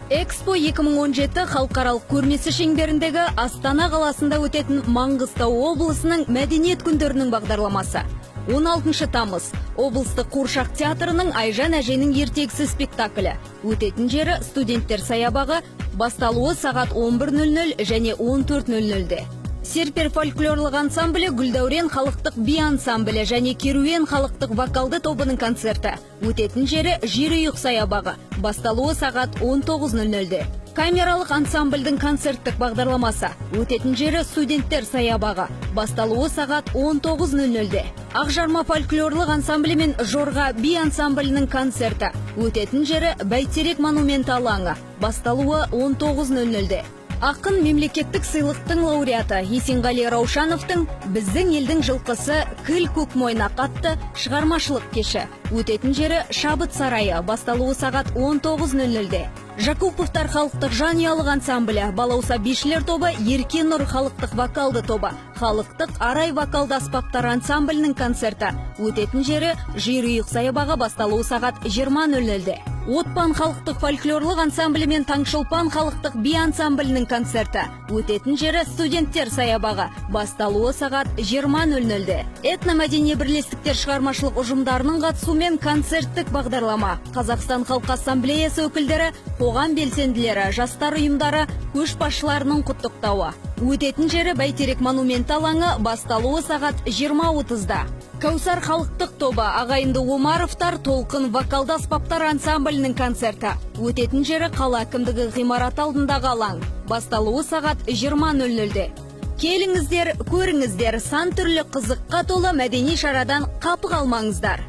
Экспо 2017 халықаралық көрмесі шеңберіндегі Астана қаласында өтетін Маңғыстау облысының мәдениет күндерінің бағдарламасы. 16 тамыз облыстық қуыршақ театрының Айжан әженің ертегісі спектаклі. Өтетін жері студенттер саябағы, басталуы сағат 11:00 және 14:00-де. Серпер фольклорлық ансамблі, Гүлдәурен халықтық би ансамблі және Керуен халықтық вокалды тобының концерті. Өтетін жері Жерұйық саябағы, басталуы сағат 19:00-де. Камералық ансамбльдің концерттік бағдарламасы. Өтетін жері студенттер саябағы, басталуы сағат 19:00-де. Ақжарма фольклорлық ансамблі мен Жорға би ансамблінің концерті. Өтетін жері Бәйтерек монумент алаңы, басталуы 19:00-де. Ақын мемлекеттік сыйлықтың лауреаты Есенғали Раушановтың «Біздің елдің жылқысы кіл көк мойнақ» атты шығармашылық кеші. Өтетін жері Шабыт сарайы, басталуы сағат 19:00-де. Жакуповтар халықтық жанұялық ансамблі, Балауса бишілер тобы, Еркен Нұр халықтық вокалды тобы, халықтық Арай вокалды аспаптар ансамблінің концерті. Өтетін жері Жерұйық саябағы, басталуы сағат 20:00-де. Отпан халықтық фольклорлық ансамблі мен Таңшолпан халықтық би ансамблінің концерті. Өтетін жері студенттер саябағы, басталуы сағат 20:00-де. Этномәдени бірлестіктер шығармашылық ұжымдарының қатысуымен концерттік бағдарлама. Қазақстан Халқы Ассамблеясы өкілдері, қоғам белсенділері, жастар ұйымдары, көшбасшыларының құттықтауы. Өтетін жері Бәйтерек монумент алаңы, басталуы сағат 20:30-да. Каусар халықтық тобы, Ағайынды Омаровтар толқын вокалды аспаптар ансамблінің концерті. Өтетін жері қала әкімдігі ғимарат алдындағы алаң, басталуы сағат 20:00-де. Келіңіздер, көріңіздер, сан түрлі қызыққа толы мәдени шарадан қапы қалмаңыздар.